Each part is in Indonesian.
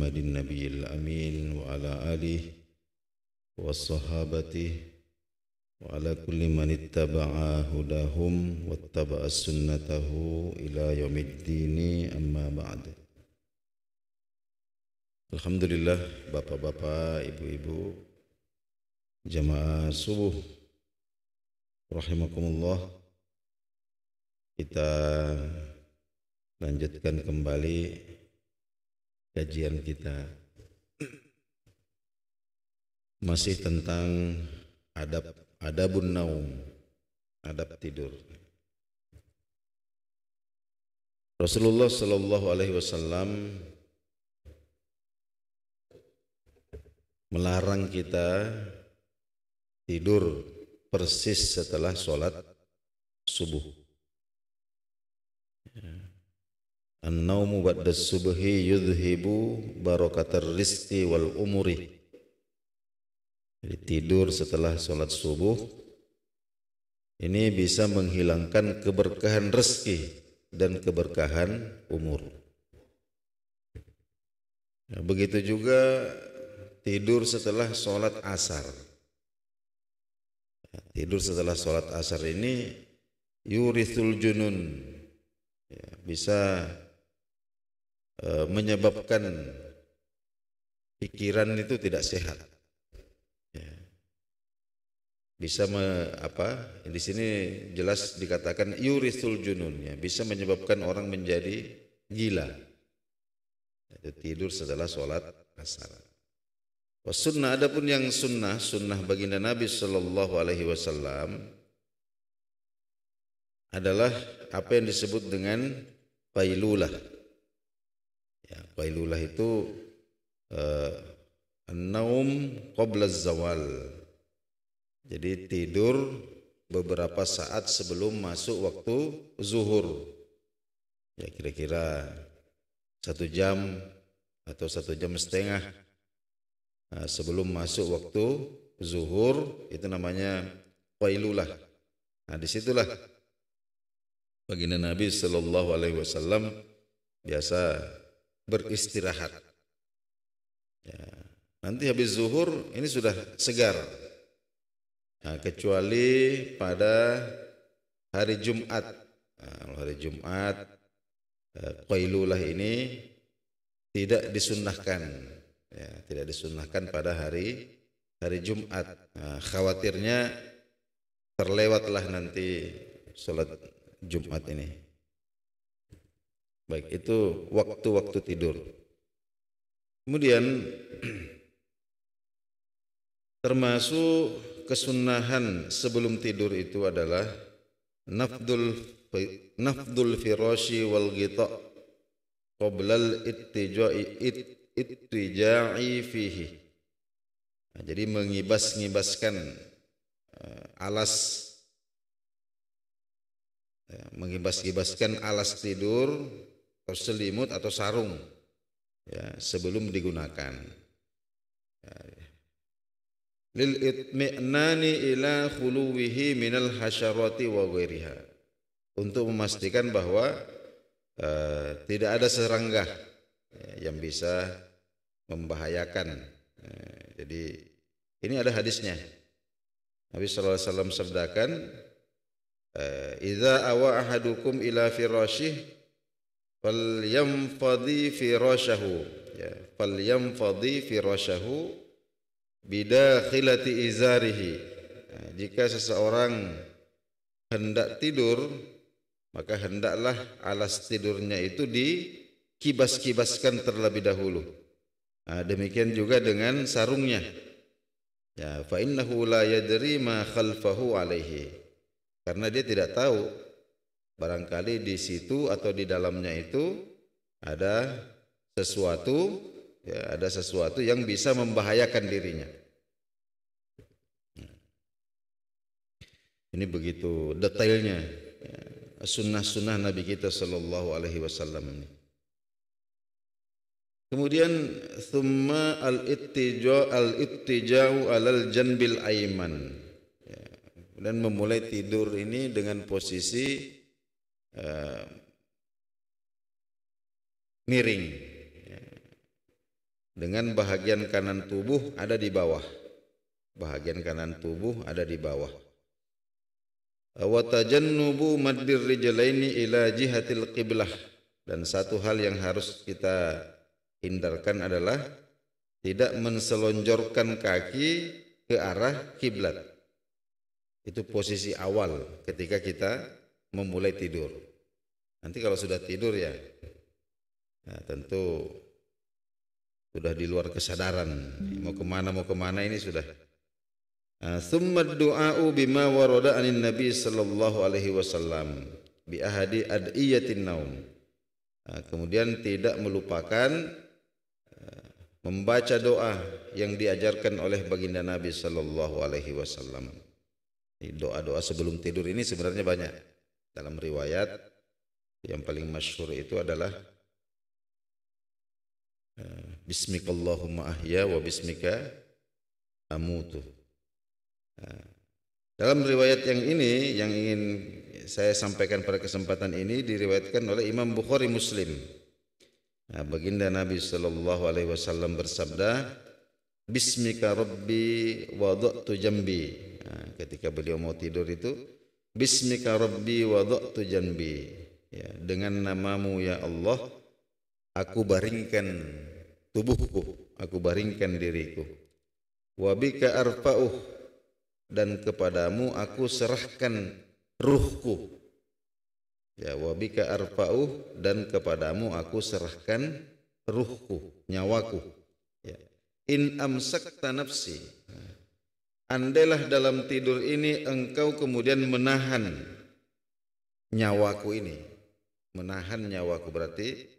Muhammadin nabiyil amin wa ala alihi wa sahabatihi wa ala kulli man ittaba'a hudahum wattaba'a sunnatahu ila yaumiddini amma ba'd. Alhamdulillah, bapak-bapak, ibu-ibu, jamaah subuh rahimakumullah. Kita lanjutkan kembali kajian kita masih tentang adabun naum, adab tidur. Rasulullah sallallahu alaihi wasallam melarang kita tidur persis setelah sholat subuh. An-naumu ba'da subhi yudhibu barakatar rizqi wal umuri. Jadi tidur setelah sholat subuh ini bisa menghilangkan keberkahan rezeki dan keberkahan umur. Nah, begitu juga tidur setelah sholat asar. Tidur setelah sholat asar ini yurithul junun, ya, bisa menyebabkan pikiran itu tidak sehat. Ya. Bisa di sini jelas dikatakan yurithul junun, ya, bisa menyebabkan orang menjadi gila. Itu tidur setelah sholat asar. Sunnah, adapun yang sunnah baginda Nabi Sallallahu Alaihi Wasallam adalah apa yang disebut dengan qailulah. Ya, qailulah itu an-naum qabla zawal. Jadi tidur beberapa saat sebelum masuk waktu zuhur. Ya, kira-kira 1 jam atau 1,5 jam sebelum masuk waktu zuhur, itu namanya qailulah. Nah, disitulah baginda Nabi Sallallahu Alaihi Wasallam biasa beristirahat. Ya, nanti habis zuhur ini sudah segar. Nah, kecuali pada hari Jumat. Nah, hari Jumat qailulah ini tidak disunnahkan. Ya, tidak disunnahkan pada hari Jumat. Nah, khawatirnya terlewatlah nanti sholat Jumat ini. Baik, itu waktu-waktu tidur. Kemudian termasuk kesunahan sebelum tidur itu adalah nafdul firashi wal ghita qoblal ittija'i fihi. Nah, jadi mengibas-ngibaskan alas, ya, mengibas-ngibaskan alas tidur atau selimut atau sarung, ya, sebelum digunakan. Ya, lil itmi'nani ila khuluwihi minal hasyarati wa ghairiha, untuk memastikan bahwa tidak ada serangga, ya, yang bisa membahayakan. Jadi ini ada hadisnya. Nabi sallallahu alaihi wasallam sabdakan, idza awa ahadukum ila firasyih falyamfadhi firasyahu, ya, falyamfadhi firasyahu bidakhilati izarihi. Nah, jika seseorang hendak tidur, maka hendaklah alas tidurnya itu dikibas-kibaskan terlebih dahulu. Nah, demikian juga dengan sarungnya. Ya, fa innahu la yadri ma khalfahu alaihi. Karena dia tidak tahu, barangkali di situ atau di dalamnya itu ada sesuatu, ya, ada sesuatu yang bisa membahayakan dirinya. Ini begitu detailnya, ya, sunnah-sunnah Nabi kita Sallallahu Alaihi Wasallam ini. Kemudian thumma al-ittija'u alal janbil aiman, ya, dan memulai tidur ini dengan posisi miring, ya. dengan bahagian kanan tubuh ada di bawah. Bahagian kanan tubuh ada di bawah. Wa tajannubu maddir rijlaini ila jihatil qiblah. Dan satu hal yang harus kita hindarkan adalah tidak menselonjorkan kaki ke arah kiblat. Itu posisi awal ketika kita memulai tidur. Nanti kalau sudah tidur ya, tentu sudah di luar kesadaran. Mau kemana ini sudah. Tsumma du'a'u bima warada anin Nabi sallallahu alaihi wasallam bi ahadi adiyatin naum. Kemudian tidak melupakan membaca doa yang diajarkan oleh baginda Nabi sallallahu alaihi wasallam. Doa-doa sebelum tidur ini sebenarnya banyak. Dalam riwayat yang paling masyhur itu adalah Bismikallahumma ahya wa bismika amutu. Dalam riwayat yang ini yang ingin saya sampaikan pada kesempatan ini diriwayatkan oleh Imam Bukhari Muslim. Baginda Nabi sallallahu alaihi wasallam bersabda, Bismika Rabbi wada'tu jambi. Ketika beliau mau tidur itu, Bismika Rabbi wada'tu jambi. Ya, dengan namamu ya Allah, aku baringkan tubuhku, aku baringkan diriku. Wa bika arfa'uh, dan kepadamu aku serahkan ruhku. Ya, wa bika arfa'uh, dan kepadamu aku serahkan ruhku, nyawaku. Ya. In amsakta nafsi, andailah dalam tidur ini engkau kemudian menahan nyawaku ini. Menahan nyawaku berarti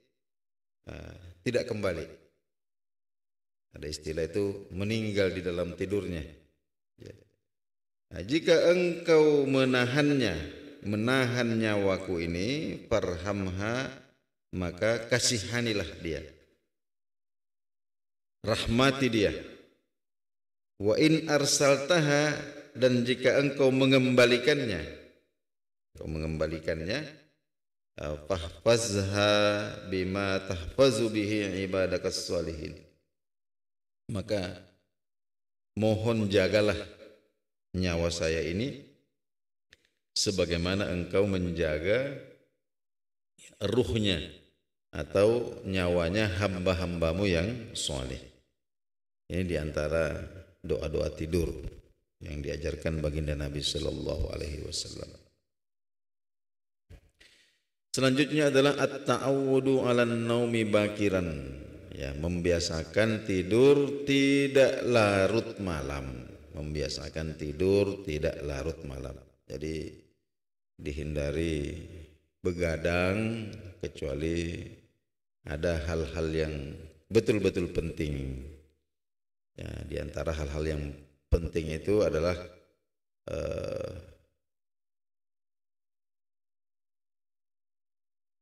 tidak kembali. Ada istilah itu meninggal di dalam tidurnya. Jika engkau menahan nyawaku ini, farhamha, maka kasihanilah dia, rahmati dia. Wa in arsaltaha, dan jika engkau mengembalikannya, fahfazha bima tahfazu bihi ibadakas sholihin, maka mohon jagalah nyawa saya ini sebagaimana engkau menjaga ruhnya atau nyawanya hamba-hambamu yang soleh. Ini diantara doa-doa tidur yang diajarkan baginda Nabi sallallahu alaihi wasallam. Selanjutnya adalah at-ta'awudu 'alan naumi bakiran. Ya, membiasakan tidur tidak larut malam. Membiasakan tidur tidak larut malam. Jadi dihindari begadang kecuali ada hal-hal yang betul-betul penting. Ya, di antara hal-hal yang penting itu adalah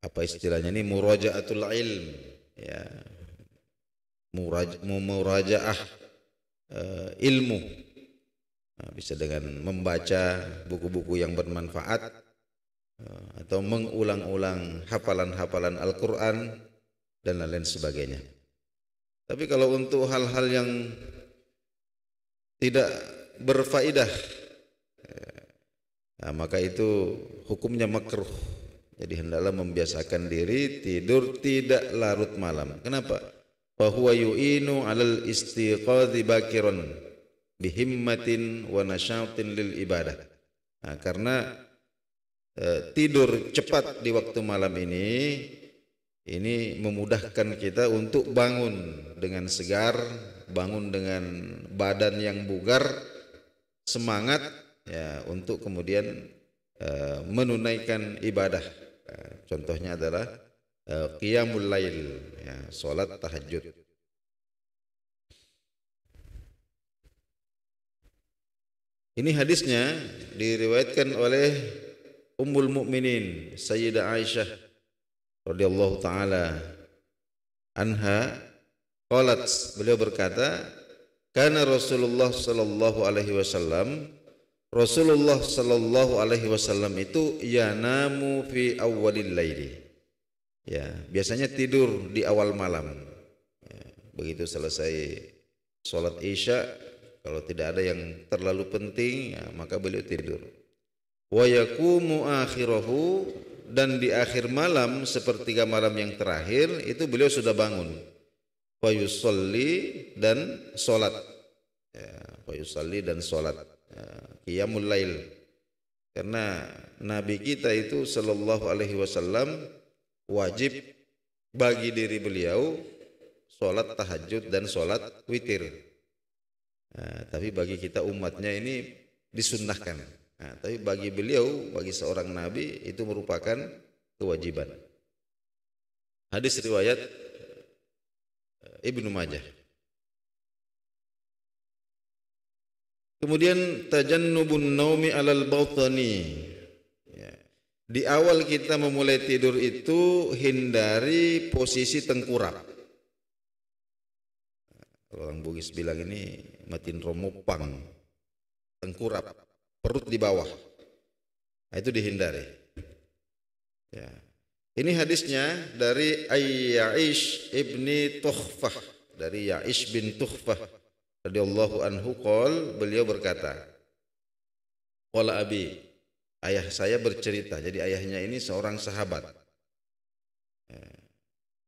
apa istilahnya ini, murajaatul ilm, ya, murajaah ilmu. Bisa dengan membaca buku-buku yang bermanfaat atau mengulang-ulang hafalan-hafalan Al-Quran dan lain sebagainya. Tapi kalau untuk hal-hal yang tidak berfaedah, maka itu hukumnya makruh. Jadi hendaklah membiasakan diri tidur tidak larut malam. Kenapa? Fa huwa yu'inu 'alal istiqadhi bakiran bihimmatin wa nasyatin lil ibadah. Karena tidur cepat di waktu malam ini memudahkan kita untuk bangun dengan segar, bangun dengan badan yang bugar, semangat ya untuk kemudian menunaikan ibadah. Contohnya adalah qiyamul lail, ya, salat tahajud. Ini hadisnya diriwayatkan oleh Ummul Mukminin Sayyidah Aisyah radhiyallahu taala anha, qalat, beliau berkata, kana Rasulullah sallallahu alaihi wasallam, Rasulullah sallallahu alaihi wasallam itu yanamu fi awwalil laili. Ya, biasanya tidur di awal malam. Ya, begitu selesai sholat isya, kalau tidak ada yang terlalu penting, ya, maka beliau tidur. Wa yaqumu akhirahu, dan di akhir malam, sepertiga malam yang terakhir itu beliau sudah bangun. Wa yusalli, dan sholat. Ya, wa yusalli dan sholat. Ya, qiyamul lail. Karena Nabi kita itu sallallahu alaihi wasallam wajib bagi diri beliau sholat tahajud dan sholat witir. Nah, tapi bagi kita umatnya ini disunnahkan. Nah, tapi bagi beliau, bagi seorang Nabi itu merupakan kewajiban. Hadis riwayat Ibnu Majah. Kemudian tajannubun naumi alal batani. Ya. Di awal kita memulai tidur itu hindari posisi tengkurap. Kalau orang Bugis bilang ini matin romopang, tengkurap, perut di bawah. Nah, itu dihindari. Ya. Ini hadisnya dari Yaish ibni Tukhfah, dari Yaish bin Tukhfah radhiyallahu anhu qol, beliau berkata, qala abi, ayah saya bercerita. Jadi ayahnya ini seorang sahabat,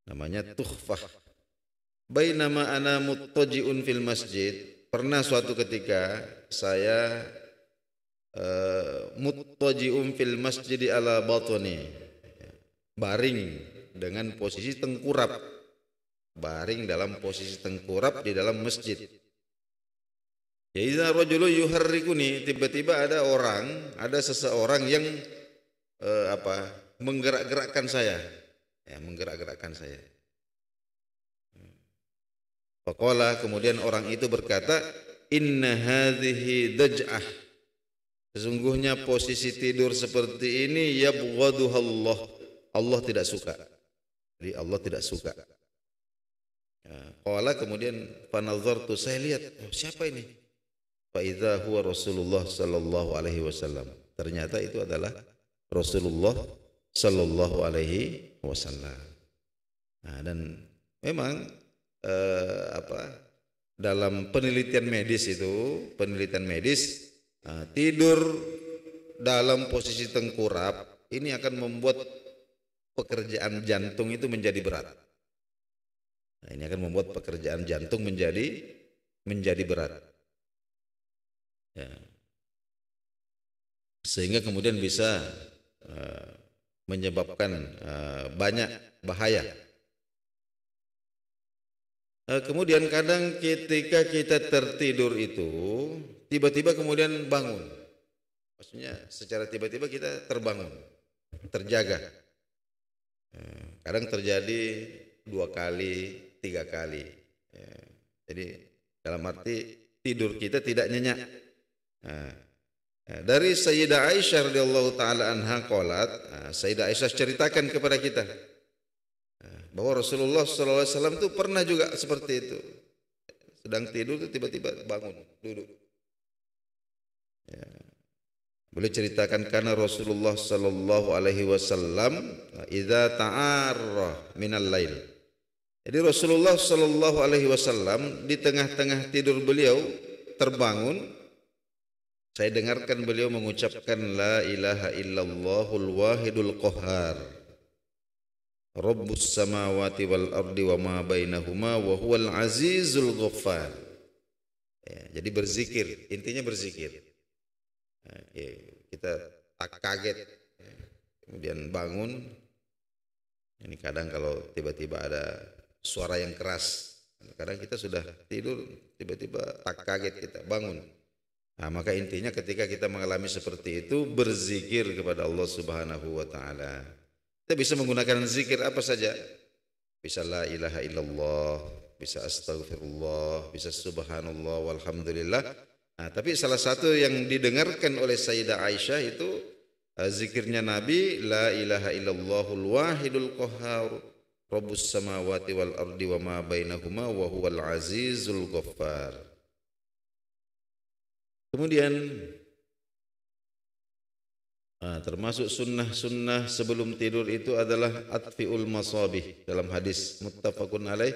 namanya Tukhfah. Bainama ana muttaji'un fil masjid, pernah suatu ketika saya muttaji'un fil masjid ala batni, baring dengan posisi tengkurap, baring dalam posisi tengkurap di dalam masjid. Ya idza rajulun yuharrikuni, tiba-tiba ada seseorang yang menggerak-gerakkan saya. Ya, menggerak-gerakkan saya. Faqala, kemudian orang itu berkata, inna hadhihi daj'ah. Sesungguhnya posisi tidur seperti ini yabghaduha Allah. Allah tidak suka. Jadi Allah tidak suka. Qala, kemudian fanazartu, saya lihat, oh, siapa ini? Fa idza huwa Rasulullah sallallahu alaihi wasallam. Ternyata itu adalah Rasulullah sallallahu alaihi wasallam. Nah, dan memang dalam penelitian medis tidur dalam posisi tengkurap ini akan membuat pekerjaan jantung itu menjadi berat. Nah, ini akan membuat pekerjaan jantung menjadi berat. Ya. Sehingga kemudian bisa menyebabkan banyak bahaya. Kemudian kadang ketika kita tertidur itu tiba-tiba kemudian bangun. Maksudnya secara tiba-tiba kita terbangun, terjaga. Kadang terjadi 2 kali, 3 kali. Jadi dalam arti tidur kita tidak nyenyak. Dari Sayyidah Aisyah radhiyallahu taala anha qalat, Sayyidah Aisyah ceritakan kepada kita bahwa Rasulullah SAW itu pernah juga seperti itu, sedang tidur itu tiba-tiba bangun, duduk. Ya. Boleh ceritakan karena Rasulullah Sallallahu Alaihi Wasallam idza ta'arra minal lail. Jadi Rasulullah Sallallahu Alaihi Wasallam di tengah-tengah tidur beliau terbangun. Saya dengarkan beliau mengucapkan la ilaha illallahul wahidul qahhar. Rabbus samawati wal ardi wa ma bainahuma wa huwal azizul ghaffar. Ya, jadi berzikir, intinya berzikir. Ya, kita tak kaget, ya, kemudian bangun. Ini kadang kalau tiba-tiba ada suara yang keras, kadang kita sudah tidur tiba-tiba tak kaget kita bangun. Nah, maka intinya ketika kita mengalami seperti itu berzikir kepada Allah Subhanahu wa taala. Kita bisa menggunakan zikir apa saja. Bisa la ilaha illallah, bisa astaghfirullah, bisa subhanallah walhamdulillah. Nah, tapi salah satu yang didengarkan oleh Sayyidah Aisyah itu zikirnya Nabi, la ilaha illallahul wahidul qahhar, rabbus samawati wal ardi wa ma bainahuma wa huwal azizul ghaffar. Kemudian termasuk sunnah-sunnah sebelum tidur itu adalah atfiul masabih, dalam hadis muttafaqun alaih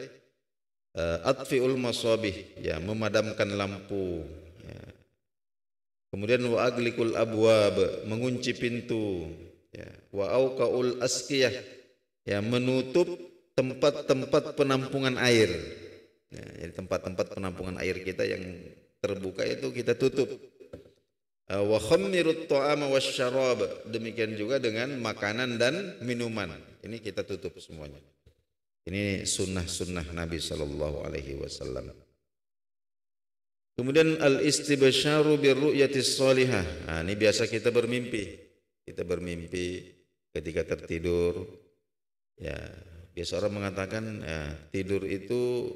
atfiul masabih, ya, memadamkan lampu, ya. Kemudian wa aglikul abwab, mengunci pintu, ya. Wa auqaul asqiyah, ya, menutup tempat-tempat penampungan air, ya, jadi tempat-tempat penampungan air kita yang terbuka itu kita tutup. Wa khammirut ta'ama wasyarab, demikian juga dengan makanan dan minuman, ini kita tutup semuanya. Ini sunnah-sunnah Nabi sallallahu alaihi wasallam. Kemudian al-istibsyaru birru'yatis shalihah. Nah, ini biasa kita bermimpi. Kita bermimpi ketika tertidur. Ya, biasa orang mengatakan, ya, tidur itu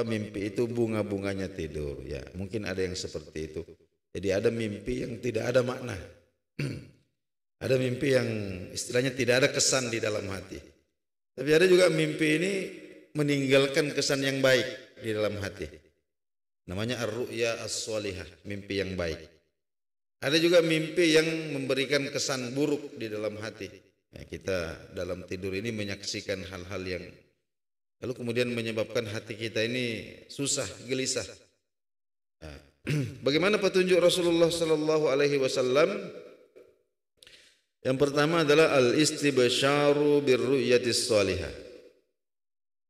mimpi itu bunga-bunganya tidur. Ya, mungkin ada yang seperti itu. Jadi ada mimpi yang tidak ada makna. Ada mimpi yang istilahnya tidak ada kesan di dalam hati. Tapi ada juga mimpi ini meninggalkan kesan yang baik di dalam hati. Namanya ar-ru'ya as-shalihah, mimpi yang baik. Ada juga mimpi yang memberikan kesan buruk di dalam hati. Ya, kita dalam tidur ini menyaksikan hal-hal yang lalu kemudian menyebabkan hati kita ini susah, gelisah. Nah, bagaimana petunjuk Rasulullah sallallahu alaihi wasallam? Yang pertama adalah al-istibsyaru birru'yatis shalihah.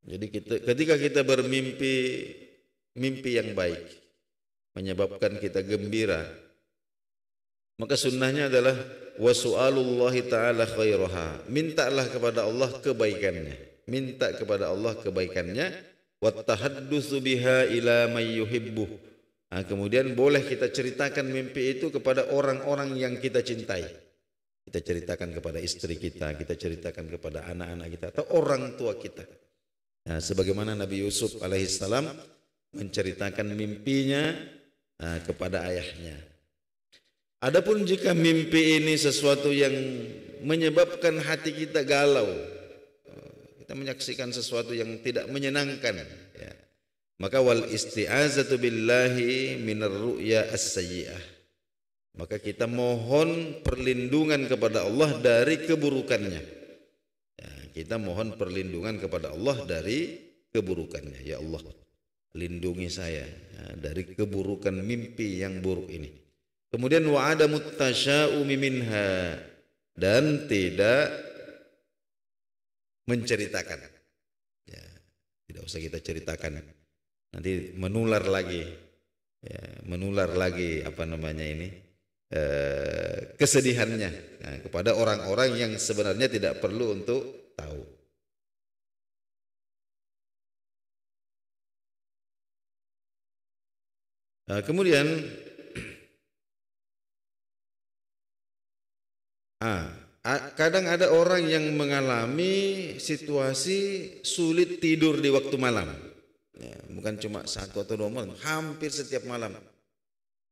Jadi ketika kita bermimpi mimpi yang baik menyebabkan kita gembira, maka sunnahnya adalah wasu'alullahi ta'ala khairaha, mintalah kepada Allah kebaikannya, minta kepada Allah kebaikannya, wattahaddusu biha ila may yuhibbuh. Nah, kemudian boleh kita ceritakan mimpi itu kepada orang-orang yang kita cintai. Kita ceritakan kepada istri kita, kita ceritakan kepada anak-anak kita atau orang tua kita. Nah, sebagaimana Nabi Yusuf alaihissalam menceritakan mimpinya kepada ayahnya. Adapun jika mimpi ini sesuatu yang menyebabkan hati kita galau, kita menyaksikan sesuatu yang tidak menyenangkan, ya, maka wal isti'azatu billahi minar ru'ya as-sayyi'ah. Maka kita mohon perlindungan kepada Allah dari keburukannya. Ya, kita mohon perlindungan kepada Allah dari keburukannya. Ya Allah, lindungi saya, ya, dari keburukan mimpi yang buruk ini. Kemudian wa adamut tasya'umi minha, dan tidak menceritakan. Ya, tidak usah kita ceritakan. Nanti menular lagi, ya, menular lagi kesedihannya, nah, kepada orang-orang yang sebenarnya tidak perlu untuk tahu. Nah, kemudian kadang ada orang yang mengalami situasi sulit tidur di waktu malam, ya, bukan cuma 1 atau 2 malam, hampir setiap malam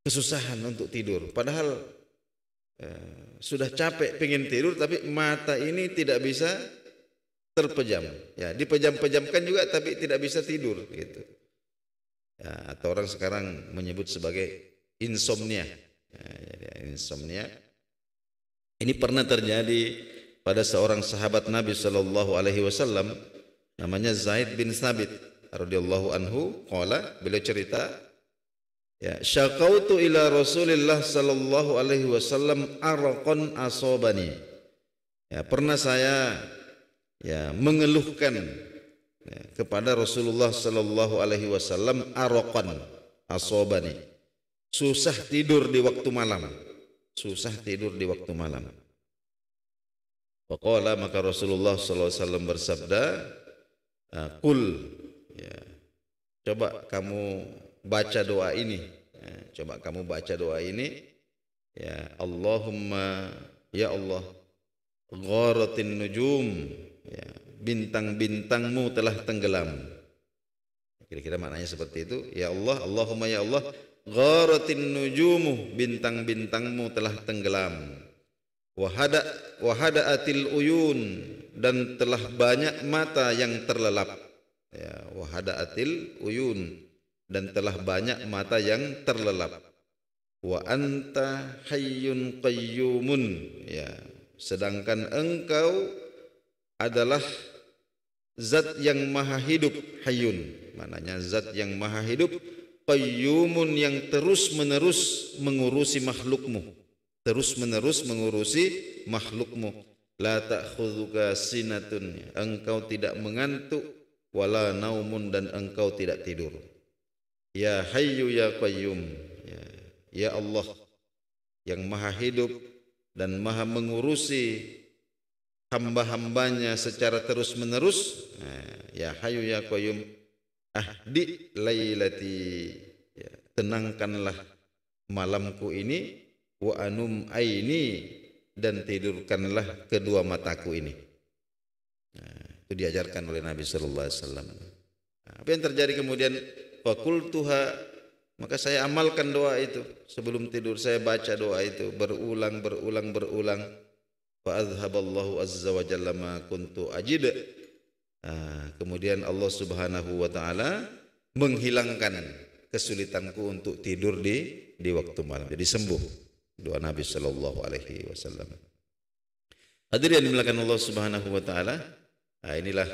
kesusahan untuk tidur, padahal sudah capek pengen tidur, tapi mata ini tidak bisa terpejam, ya, dipejam-pejamkan juga tapi tidak bisa tidur gitu, ya, atau orang sekarang menyebut sebagai insomnia, ya, jadi insomnia ini pernah terjadi pada seorang sahabat Nabi Shallallahu Alaihi Wasallam, namanya Zaid bin Thabit radhiyallahu anhu. Beliau cerita, ya, syaqautu ila Rasulillah sallallahu alaihi wasallam arqan asobani. Ya, pernah saya, ya, mengeluhkan, ya, kepada Rasulullah sallallahu alaihi wasallam arqan asobani. Susah tidur di waktu malam. Susah tidur di waktu malam. Faqala, maka Rasulullah sallallahu alaihi wasallam bersabda, qul, ya, coba kamu baca doa ini, ya, coba kamu baca doa ini, ya, Allahumma, ya Allah, gharatin nujum, ya, bintang-bintangmu telah tenggelam. Kira-kira maknanya seperti itu. Ya Allah, Allahumma, ya Allah, gharatin nujumu, bintang-bintangmu telah tenggelam. Wahada'atil uyun, dan telah banyak mata yang terlelap. Ya, wahada'atil uyun, dan telah banyak mata yang terlelap. Wa anta hayyun qayyumun, ya, sedangkan engkau adalah zat yang maha hidup, hayyun, maknanya zat yang maha hidup, qayyumun yang terus-menerus mengurusi makhlukmu, terus-menerus mengurusi makhlukmu. La ta'khudhuka sinatun, engkau tidak mengantuk, wala naumun, dan engkau tidak tidur. Ya hayyu ya qayyum, ya Allah yang maha hidup dan maha mengurusi hamba-hambanya secara terus-menerus. Ya hayyu ya qayyum, ahdi lailati, tenangkanlah malamku ini, wa anum aini, dan tidurkanlah kedua mataku ini. Itu diajarkan oleh Nabi sallallahu alaihi wasallam. Apa yang terjadi kemudian? Faqultuha, maka saya amalkan doa itu. Sebelum tidur saya baca doa itu berulang. Fa azhaballahu azza wa jalla ma kuntu ajid. Kemudian Allah Subhanahu wa taala menghilangkan kesulitanku untuk tidur di waktu malam. Jadi sembuh, doa Nabi sallallahu alaihi wasallam. Hadirin yang dimuliakan Allah Subhanahu wa taala, inilah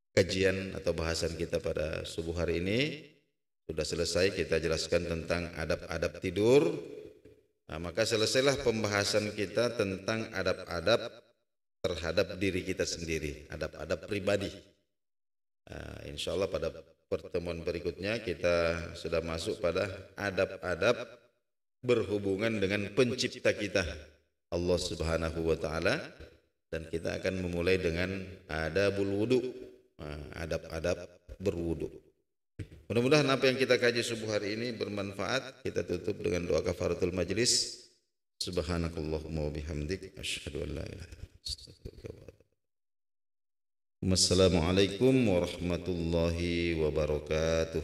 kajian atau bahasan kita pada subuh hari ini. Sudah selesai kita jelaskan tentang adab-adab tidur. Maka selesailah pembahasan kita tentang adab-adab terhadap diri kita sendiri, adab-adab pribadi. InsyaAllah pada pertemuan berikutnya kita sudah masuk pada adab-adab berhubungan dengan pencipta kita, Allah Subhanahu wa taala, dan kita akan memulai dengan adabul wudu, adab-adab berwudu. Mudah-mudahan apa yang kita kaji subuh hari ini bermanfaat. Kita tutup dengan doa kafaratul majlis. Subhanakallahumma wa bihamdik, asyhadu an la ilaha illa anta, astaghfiruka wa atubu ilaik. Wassalamualaikum warahmatullahi wabarakatuh.